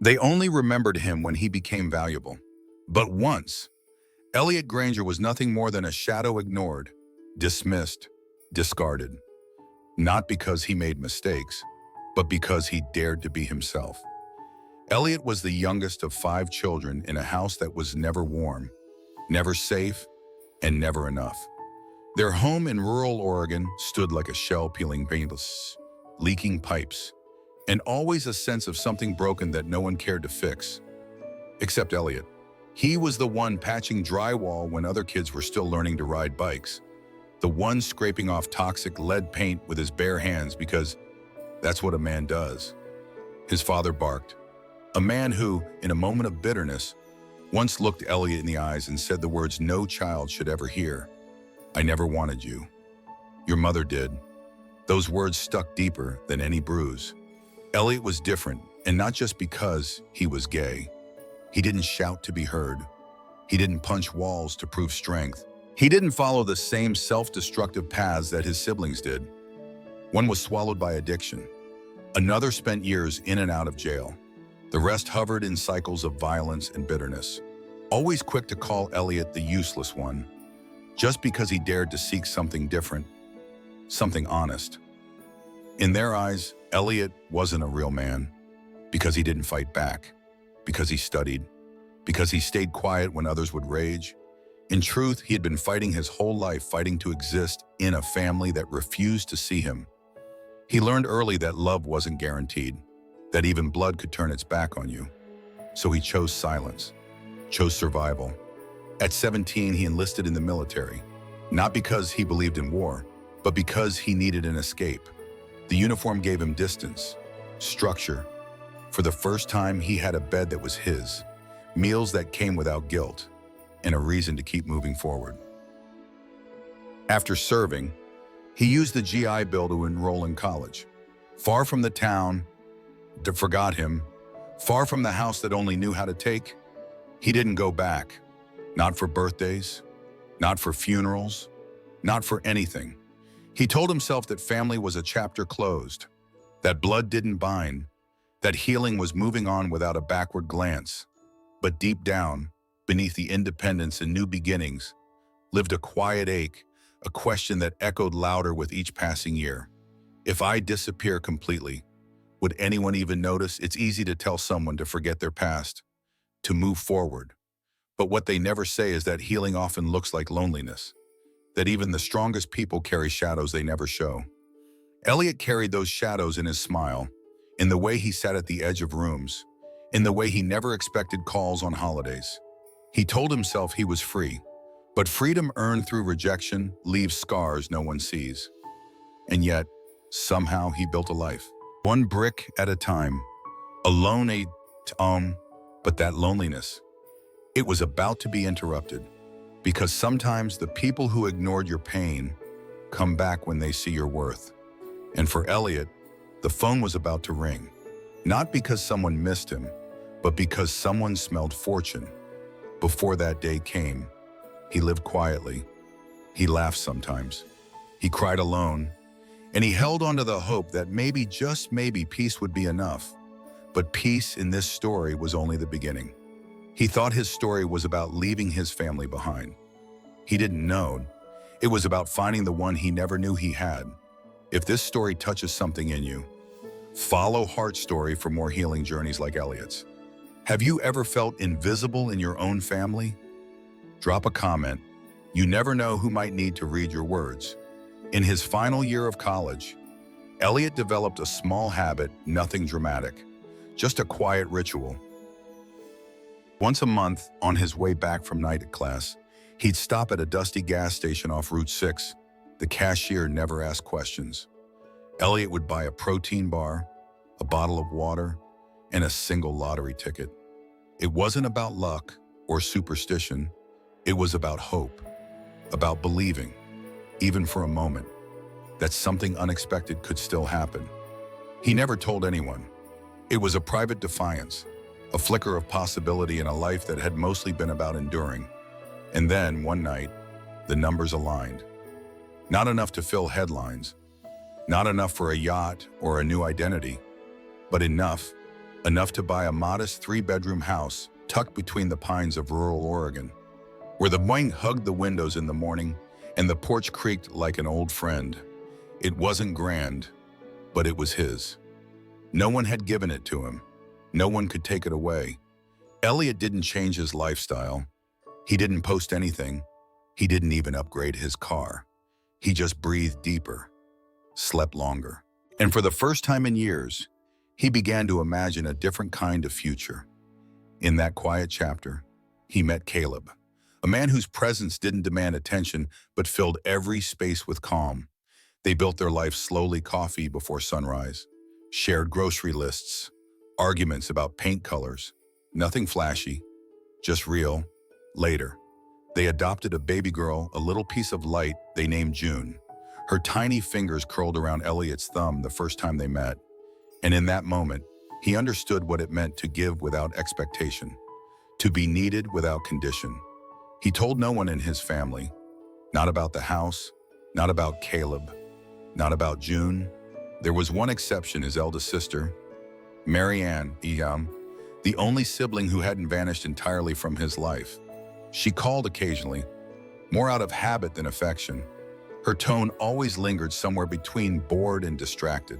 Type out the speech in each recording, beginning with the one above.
They only remembered him when he became valuable. But once, Elliot Granger was nothing more than a shadow ignored, dismissed, discarded. Not because he made mistakes, but because he dared to be himself. Elliot was the youngest of 5 children in a house that was never warm, never safe, and never enough. Their home in rural Oregon stood like a shell peeling painless, leaking pipes, and always a sense of something broken that no one cared to fix, except Elliot. He was the one patching drywall when other kids were still learning to ride bikes, the one scraping off toxic lead paint with his bare hands because that's what a man does. His father barked, a man who, in a moment of bitterness, once looked Elliot in the eyes and said the words no child should ever hear. "I never wanted you. Your mother did." Those words stuck deeper than any bruise. Elliot was different, and not just because he was gay. He didn't shout to be heard. He didn't punch walls to prove strength. He didn't follow the same self-destructive paths that his siblings did. One was swallowed by addiction. Another spent years in and out of jail. The rest hovered in cycles of violence and bitterness, always quick to call Elliot the useless one, just because he dared to seek something different, something honest. In their eyes, Elliot wasn't a real man because he didn't fight back, because he studied, because he stayed quiet when others would rage. In truth, he had been fighting his whole life, fighting to exist in a family that refused to see him. He learned early that love wasn't guaranteed, that even blood could turn its back on you. So he chose silence, chose survival. At 17, he enlisted in the military, not because he believed in war, but because he needed an escape. The uniform gave him distance, structure. For the first time, he had a bed that was his, meals that came without guilt, and a reason to keep moving forward. After serving, he used the GI Bill to enroll in college. Far from the town that forgot him, far from the house that only knew how to take, he didn't go back. Not for birthdays, not for funerals, not for anything. He told himself that family was a chapter closed, that blood didn't bind, that healing was moving on without a backward glance. But deep down, beneath the independence and new beginnings, lived a quiet ache, a question that echoed louder with each passing year. If I disappear completely, would anyone even notice? It's easy to tell someone to forget their past, to move forward. But what they never say is that healing often looks like loneliness, that even the strongest people carry shadows they never show. Elliot carried those shadows in his smile, in the way he sat at the edge of rooms, in the way he never expected calls on holidays. He told himself he was free, but freedom earned through rejection leaves scars no one sees. And yet, somehow he built a life, one brick at a time, alone but that loneliness, it was about to be interrupted, because sometimes the people who ignored your pain come back when they see your worth. And for Elliot, the phone was about to ring, not because someone missed him, but because someone smelled fortune. Before that day came, he lived quietly. He laughed sometimes. He cried alone, and he held on to the hope that maybe, just maybe, peace would be enough. But peace in this story was only the beginning. He thought his story was about leaving his family behind. He didn't know. It was about finding the one he never knew he had. If this story touches something in you, follow Heart Story for more healing journeys like Elliot's. Have you ever felt invisible in your own family? Drop a comment. You never know who might need to read your words. In his final year of college, Elliot developed a small habit, nothing dramatic, just a quiet ritual. Once a month, on his way back from night class, he'd stop at a dusty gas station off Route 6. The cashier never asked questions. Elliot would buy a protein bar, a bottle of water, and a single lottery ticket. It wasn't about luck or superstition. It was about hope, about believing, even for a moment, that something unexpected could still happen. He never told anyone. It was a private defiance, a flicker of possibility in a life that had mostly been about enduring. And then, one night, the numbers aligned. Not enough to fill headlines, not enough for a yacht or a new identity, but enough enough to buy a modest 3-bedroom house tucked between the pines of rural Oregon, where the wind hugged the windows in the morning and the porch creaked like an old friend. It wasn't grand, but it was his. No one had given it to him. No one could take it away. Elliot didn't change his lifestyle. He didn't post anything. He didn't even upgrade his car. He just breathed deeper, slept longer. And for the first time in years, he began to imagine a different kind of future. In that quiet chapter, he met Caleb, a man whose presence didn't demand attention but filled every space with calm. They built their life slowly, coffee before sunrise, shared grocery lists, arguments about paint colors, nothing flashy, just real. Later, they adopted a baby girl, a little piece of light they named June. Her tiny fingers curled around Elliot's thumb the first time they met. And in that moment, he understood what it meant to give without expectation, to be needed without condition. He told no one in his family, not about the house, not about Caleb, not about June. There was one exception, his eldest sister, Marianne, the only sibling who hadn't vanished entirely from his life. She called occasionally, more out of habit than affection. Her tone always lingered somewhere between bored and distracted.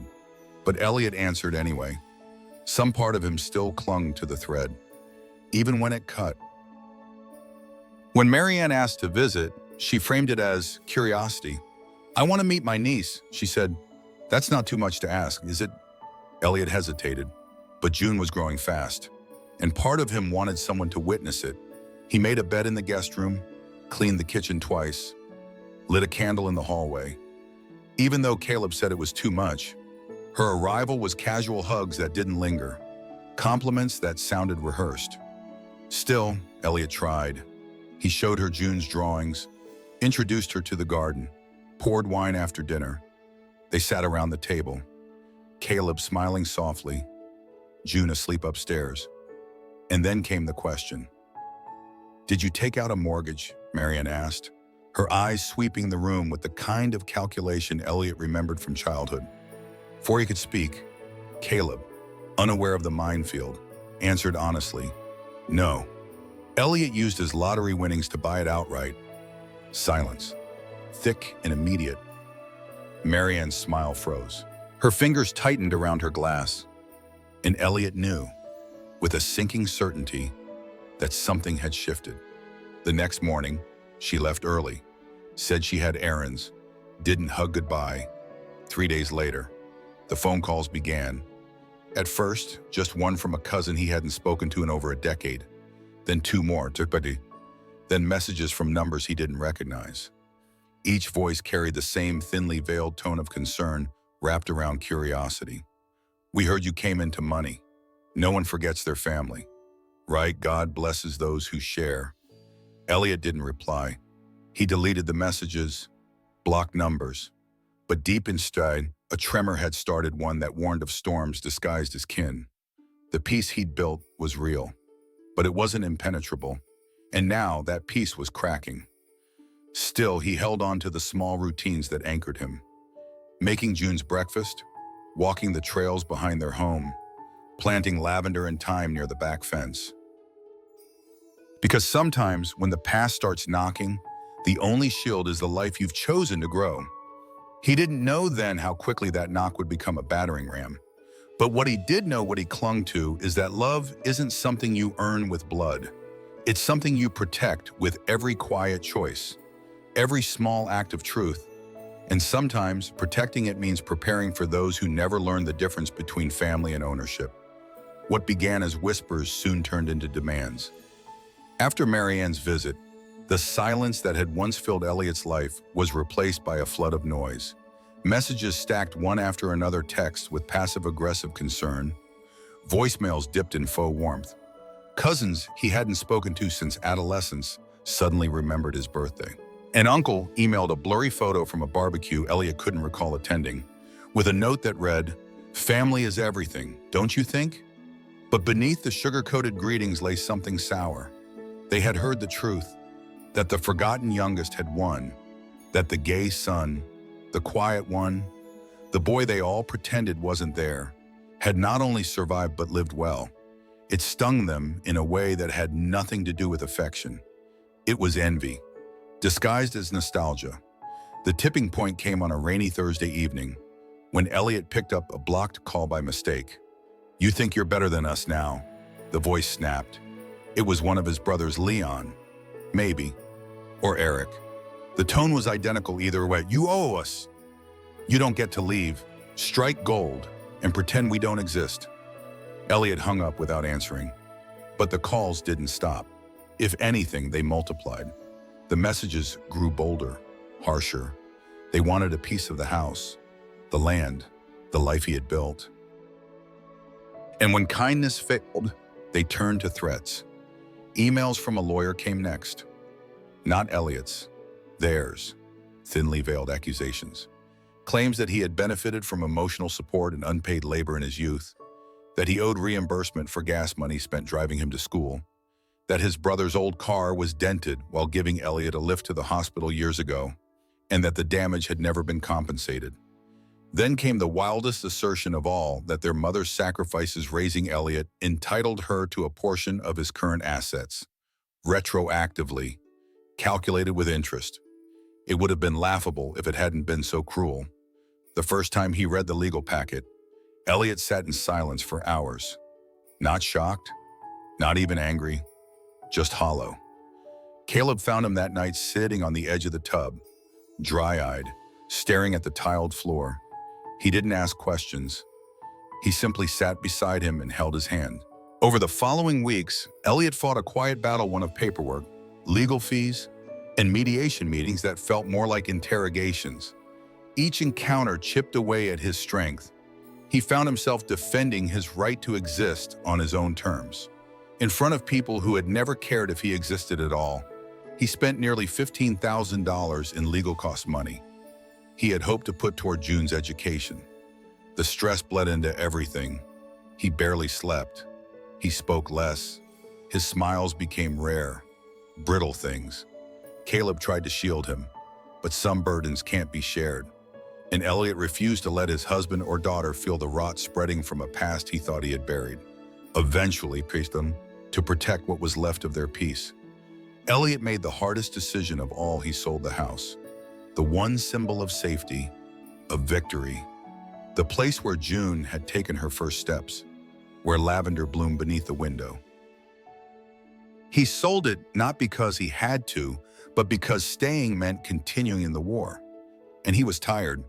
But Elliot answered anyway. Some part of him still clung to the thread, even when it cut. When Marianne asked to visit, she framed it as curiosity. "I want to meet my niece," she said. "That's not too much to ask, is it?" Elliot hesitated, but June was growing fast, and part of him wanted someone to witness it. He made a bed in the guest room, cleaned the kitchen twice, lit a candle in the hallway. Even though Caleb said it was too much, her arrival was casual hugs that didn't linger, compliments that sounded rehearsed. Still, Elliot tried. He showed her June's drawings, introduced her to the garden, poured wine after dinner. They sat around the table, Caleb smiling softly, June asleep upstairs. And then came the question. "Did you take out a mortgage?" Marianne asked, her eyes sweeping the room with the kind of calculation Elliot remembered from childhood. Before he could speak, Caleb, unaware of the minefield, answered honestly, "No." Elliot used his lottery winnings to buy it outright. Silence, thick and immediate. Marianne's smile froze. Her fingers tightened around her glass, and Elliot knew, with a sinking certainty, that something had shifted. The next morning, she left early, said she had errands, didn't hug goodbye. 3 days later, the phone calls began. At first, just one from a cousin he hadn't spoken to in over a decade, then 2 more, then messages from numbers he didn't recognize. Each voice carried the same thinly veiled tone of concern wrapped around curiosity. "We heard you came into money. No one forgets their family. Right? God blesses those who share." Elliot didn't reply. He deleted the messages, blocked numbers. But deep inside, a tremor had started, one that warned of storms disguised as kin. The peace he'd built was real, but it wasn't impenetrable. And now that peace was cracking. Still, he held on to the small routines that anchored him. Making June's breakfast, walking the trails behind their home, planting lavender and thyme near the back fence. Because sometimes, when the past starts knocking, the only shield is the life you've chosen to grow. He didn't know then how quickly that knock would become a battering ram. But what he did know, what he clung to, is that love isn't something you earn with blood. It's something you protect with every quiet choice, every small act of truth. And sometimes, protecting it means preparing for those who never learned the difference between family and ownership. What began as whispers soon turned into demands. After Marianne's visit, the silence that had once filled Elliot's life was replaced by a flood of noise. Messages stacked one after another, texts with passive-aggressive concern. Voicemails dipped in faux warmth. Cousins he hadn't spoken to since adolescence suddenly remembered his birthday. An uncle emailed a blurry photo from a barbecue Elliot couldn't recall attending, with a note that read, "Family is everything, don't you think?" But beneath the sugar-coated greetings lay something sour. They had heard the truth, that the forgotten youngest had won, that the gay son, the quiet one, the boy they all pretended wasn't there, had not only survived but lived well. It stung them in a way that had nothing to do with affection. It was envy, disguised as nostalgia. The tipping point came on a rainy Thursday evening when Elliot picked up a blocked call by mistake. "You think you're better than us now," the voice snapped. It was one of his brothers, Leon, maybe, or Eric. The tone was identical either way. "You owe us. You don't get to leave. Strike gold and pretend we don't exist." Elliot hung up without answering, but the calls didn't stop. If anything, they multiplied. The messages grew bolder, harsher. They wanted a piece of the house, the land, the life he had built. And when kindness failed, they turned to threats. Emails from a lawyer came next. Not Elliot's, theirs. Thinly veiled accusations. Claims that he had benefited from emotional support and unpaid labor in his youth, that he owed reimbursement for gas money spent driving him to school, that his brother's old car was dented while giving Elliot a lift to the hospital years ago, and that the damage had never been compensated. Then came the wildest assertion of all that their mother's sacrifices raising Elliot entitled her to a portion of his current assets, retroactively, calculated with interest. It would have been laughable if it hadn't been so cruel. The first time he read the legal packet, Elliot sat in silence for hours. Not shocked, not even angry, just hollow. Caleb found him that night sitting on the edge of the tub, dry-eyed, staring at the tiled floor. He didn't ask questions. He simply sat beside him and held his hand. Over the following weeks, Elliot fought a quiet battle, one of paperwork, legal fees, and mediation meetings that felt more like interrogations. Each encounter chipped away at his strength. He found himself defending his right to exist on his own terms, in front of people who had never cared if he existed at all. He spent nearly $15,000 in legal cost money he had hoped to put toward June's education. The stress bled into everything. He barely slept. He spoke less. His smiles became rare, brittle things. Caleb tried to shield him, but some burdens can't be shared. And Elliot refused to let his husband or daughter feel the rot spreading from a past he thought he had buried. Eventually, paced them to protect what was left of their peace. Elliot made the hardest decision of all. He sold the house. The one symbol of safety, of victory. The place where June had taken her first steps, where lavender bloomed beneath the window. He sold it not because he had to, but because staying meant continuing in the war. And he was tired.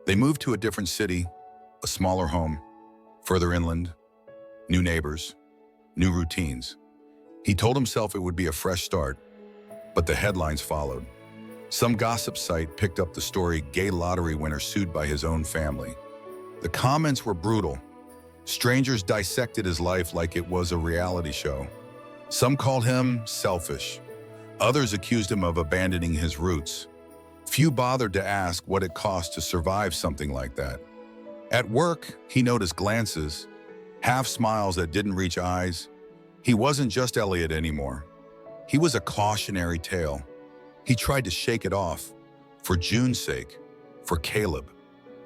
They moved to a different city, a smaller home, further inland, new neighbors, new routines. He told himself it would be a fresh start, but the headlines followed. Some gossip site picked up the story, "Gay lottery winner sued by his own family." The comments were brutal. Strangers dissected his life like it was a reality show. Some called him selfish. Others accused him of abandoning his roots. Few bothered to ask what it cost to survive something like that. At work, he noticed glances, half smiles that didn't reach eyes. He wasn't just Elliot anymore. He was a cautionary tale. He tried to shake it off, for June's sake, for Caleb.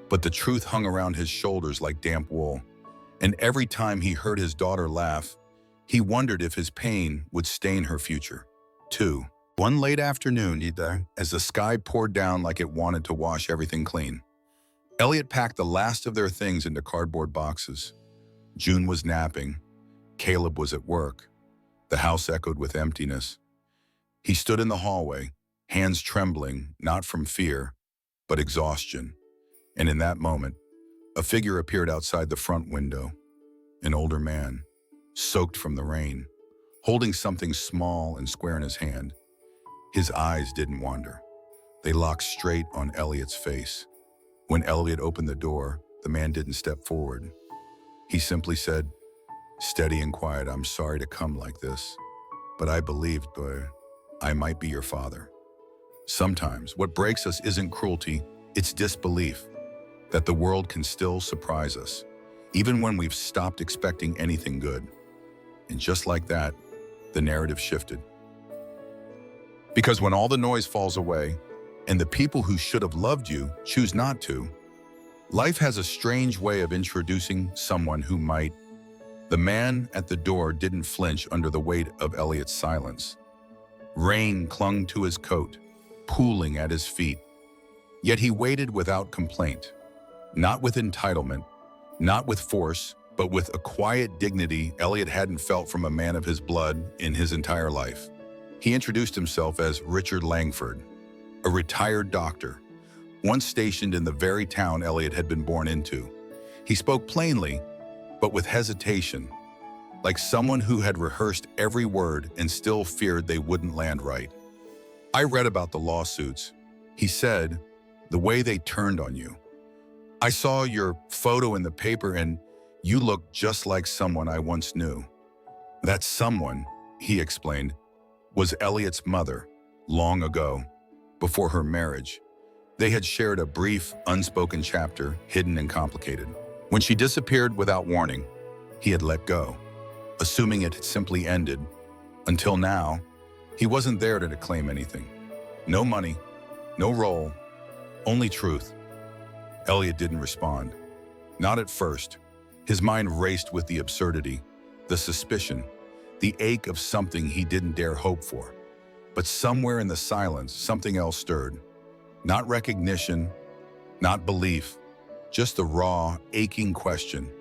But the truth hung around his shoulders like damp wool. And every time he heard his daughter laugh, he wondered if his pain would stain her future, too. One late afternoon, as the sky poured down like it wanted to wash everything clean, Elliot packed the last of their things into cardboard boxes. June was napping. Caleb was at work. The house echoed with emptiness. He stood in the hallway, hands trembling, not from fear, but exhaustion. And in that moment, a figure appeared outside the front window. An older man, soaked from the rain, holding something small and square in his hand. His eyes didn't wander. They locked straight on Elliot's face. When Elliot opened the door, the man didn't step forward. He simply said, steady and quiet, "I'm sorry to come like this, but I believed I might be your father." Sometimes what breaks us isn't cruelty, it's disbelief that the world can still surprise us, even when we've stopped expecting anything good. And just like that, the narrative shifted. Because when all the noise falls away, and the people who should have loved you choose not to, Life has a strange way of introducing someone who might. The man at the door didn't flinch under the weight of Elliot's silence. Rain clung to his coat, pooling at his feet. Yet he waited without complaint, not with entitlement, not with force, but with a quiet dignity Elliot hadn't felt from a man of his blood in his entire life. He introduced himself as Richard Langford, a retired doctor, once stationed in the very town Elliot had been born into. He spoke plainly, but with hesitation, like someone who had rehearsed every word and still feared they wouldn't land right. "I read about the lawsuits," he said, "the way they turned on you. I saw your photo in the paper and you look just like someone I once knew." That someone, he explained, was Elliot's mother, long ago, before her marriage. They had shared a brief, unspoken chapter, hidden and complicated. When she disappeared without warning, he had let go, assuming it had simply ended. Until now, he wasn't there to claim anything. No money, no role, only truth. Elliot didn't respond. Not at first. His mind raced with the absurdity, the suspicion, the ache of something he didn't dare hope for. But somewhere in the silence, something else stirred. Not recognition, not belief, just the raw, aching question.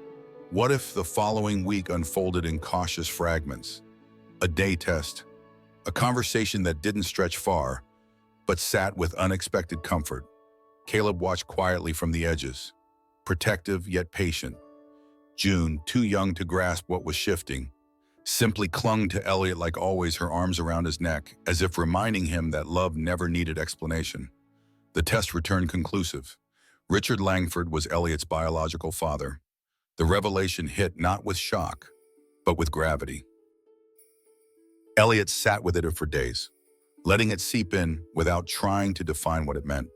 What if the following week unfolded in cautious fragments? A day test, a conversation that didn't stretch far, but sat with unexpected comfort. Caleb watched quietly from the edges, protective yet patient. June, too young to grasp what was shifting, simply clung to Elliot like always, her arms around his neck, as if reminding him that love never needed explanation. The test returned conclusive. Richard Langford was Elliot's biological father. The revelation hit not with shock, but with gravity. Elliot sat with it for days, letting it seep in without trying to define what it meant.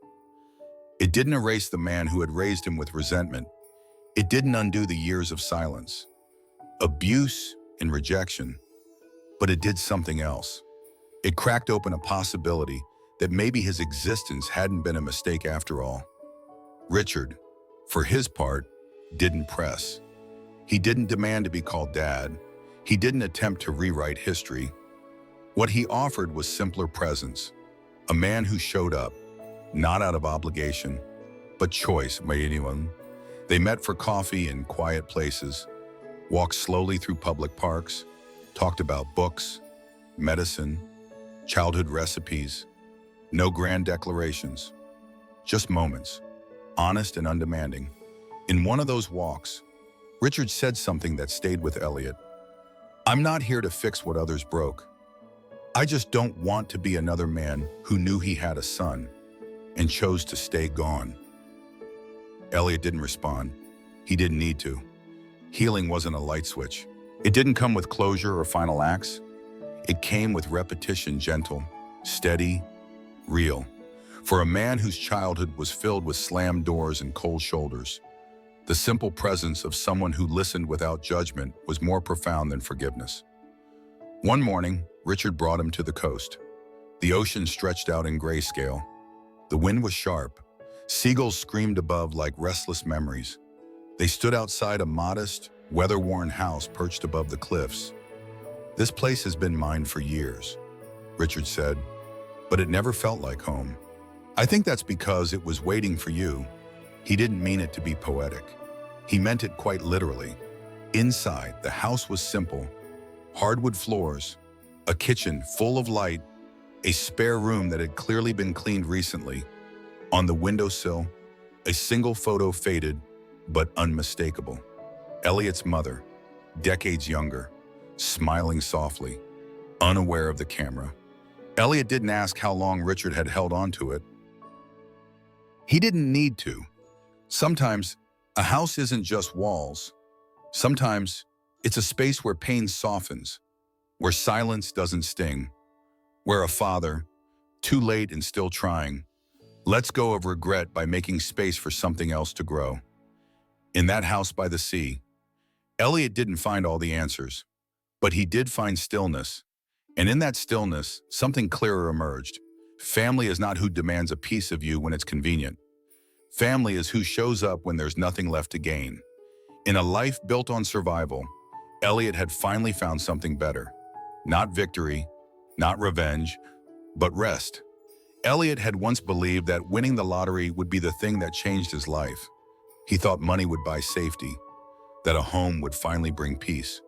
It didn't erase the man who had raised him with resentment. It didn't undo the years of silence, abuse, and rejection. But it did something else. It cracked open a possibility that maybe his existence hadn't been a mistake after all. Richard, for his part, didn't press. He didn't demand to be called Dad. He didn't attempt to rewrite history. What he offered was simpler presence, a man who showed up, not out of obligation, but choice by anyone. They met for coffee in quiet places, walked slowly through public parks, talked about books, medicine, childhood recipes. No grand declarations, just moments, honest and undemanding. In one of those walks, Richard said something that stayed with Elliot. "I'm not here to fix what others broke. I just don't want to be another man who knew he had a son and chose to stay gone." Elliot didn't respond. He didn't need to. Healing wasn't a light switch. It didn't come with closure or final acts. It came with repetition, gentle, steady, real. For a man whose childhood was filled with slammed doors and cold shoulders, the simple presence of someone who listened without judgment was more profound than forgiveness. One morning, Richard brought him to the coast. The ocean stretched out in grayscale. The wind was sharp. Seagulls screamed above like restless memories. They stood outside a modest, weather-worn house perched above the cliffs. "This place has been mine for years," Richard said, "but it never felt like home. I think that's because it was waiting for you." He didn't mean it to be poetic. He meant it quite literally. Inside, the house was simple. Hardwood floors, a kitchen full of light, a spare room that had clearly been cleaned recently. On the windowsill, a single photo faded, but unmistakable. Elliot's mother, decades younger, smiling softly, unaware of the camera. Elliot didn't ask how long Richard had held on to it. He didn't need to. Sometimes, a house isn't just walls. Sometimes, it's a space where pain softens, where silence doesn't sting, where a father, too late and still trying, lets go of regret by making space for something else to grow. In that house by the sea, Elliot didn't find all the answers, but he did find stillness. And in that stillness, something clearer emerged. Family is not who demands a piece of you when it's convenient. Family is who shows up when there's nothing left to gain. In a life built on survival, Elliot had finally found something better. Not victory, not revenge, but rest. Elliot had once believed that winning the lottery would be the thing that changed his life. He thought money would buy safety, that a home would finally bring peace,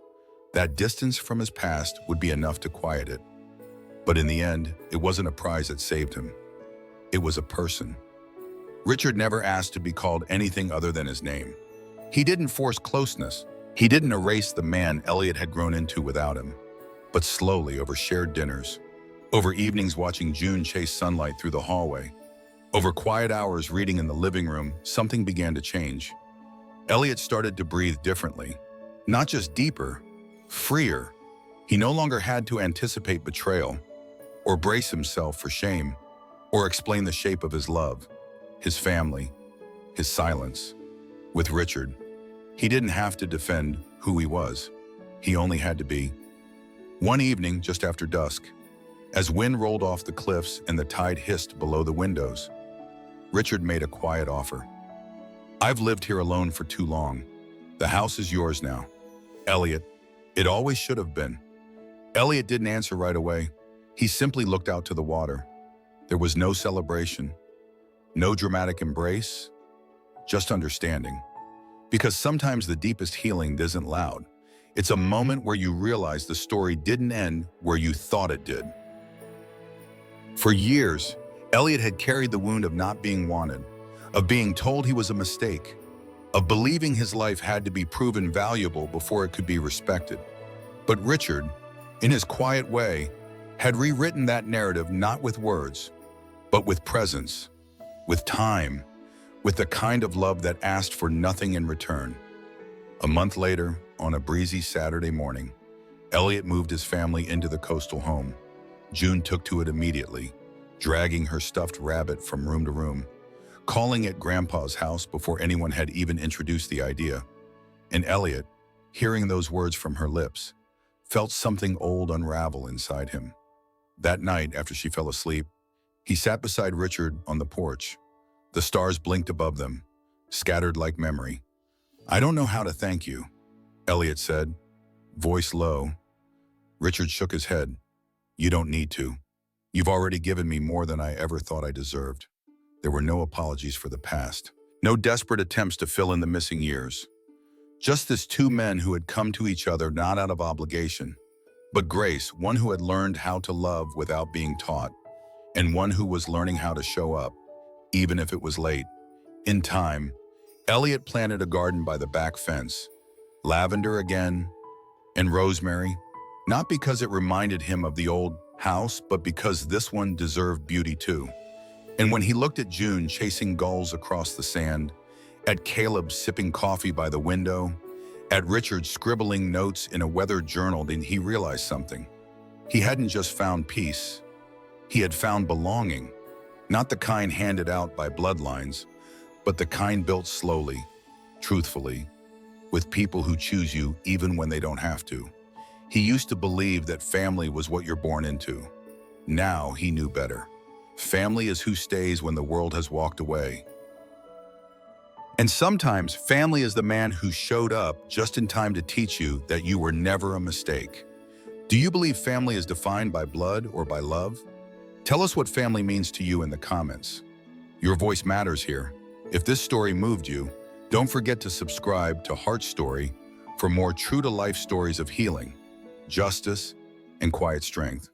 that distance from his past would be enough to quiet it. But in the end, it wasn't a prize that saved him. It was a person. Richard never asked to be called anything other than his name. He didn't force closeness. He didn't erase the man Elliot had grown into without him. But slowly, over shared dinners, over evenings watching June chase sunlight through the hallway, over quiet hours reading in the living room, something began to change. Elliot started to breathe differently, not just deeper, freer. He no longer had to anticipate betrayal, or brace himself for shame, or explain the shape of his love, his family, his silence. With Richard, he didn't have to defend who he was. He only had to be. One evening, just after dusk, as wind rolled off the cliffs and the tide hissed below the windows, Richard made a quiet offer. "I've lived here alone for too long. The house is yours now. Elliot, it always should have been." Elliot didn't answer right away. He simply looked out to the water. There was no celebration, no dramatic embrace, just understanding. Because sometimes the deepest healing isn't loud. It's a moment where you realize the story didn't end where you thought it did. For years, Elliot had carried the wound of not being wanted, of being told he was a mistake, of believing his life had to be proven valuable before it could be respected. But Richard, in his quiet way, had rewritten that narrative not with words, but with presence, with time, with the kind of love that asked for nothing in return. A month later, on a breezy Saturday morning, Elliot moved his family into the coastal home. June took to it immediately, dragging her stuffed rabbit from room to room, calling it Grandpa's house before anyone had even introduced the idea. And Elliot, hearing those words from her lips, felt something old unravel inside him. That night, after she fell asleep, he sat beside Richard on the porch. The stars blinked above them, scattered like memory. "I don't know how to thank you," Elliot said, voice low. Richard shook his head. "You don't need to. You've already given me more than I ever thought I deserved." There were no apologies for the past, no desperate attempts to fill in the missing years. Just as two men who had come to each other not out of obligation, but grace, one who had learned how to love without being taught, and one who was learning how to show up, even if it was late. In time, Elliot planted a garden by the back fence, lavender again, and rosemary, not because it reminded him of the old house, but because this one deserved beauty too. And when he looked at June chasing gulls across the sand, at Caleb sipping coffee by the window, at Richard scribbling notes in a weathered journal, then he realized something. He hadn't just found peace. He had found belonging, not the kind handed out by bloodlines, but the kind built slowly, truthfully, with people who choose you even when they don't have to. He used to believe that family was what you're born into. Now he knew better. Family is who stays when the world has walked away. And sometimes family is the man who showed up just in time to teach you that you were never a mistake. Do you believe family is defined by blood or by love? Tell us what family means to you in the comments. Your voice matters here. If this story moved you, don't forget to subscribe to Heart Story for more true-to-life stories of healing, justice, and quiet strength.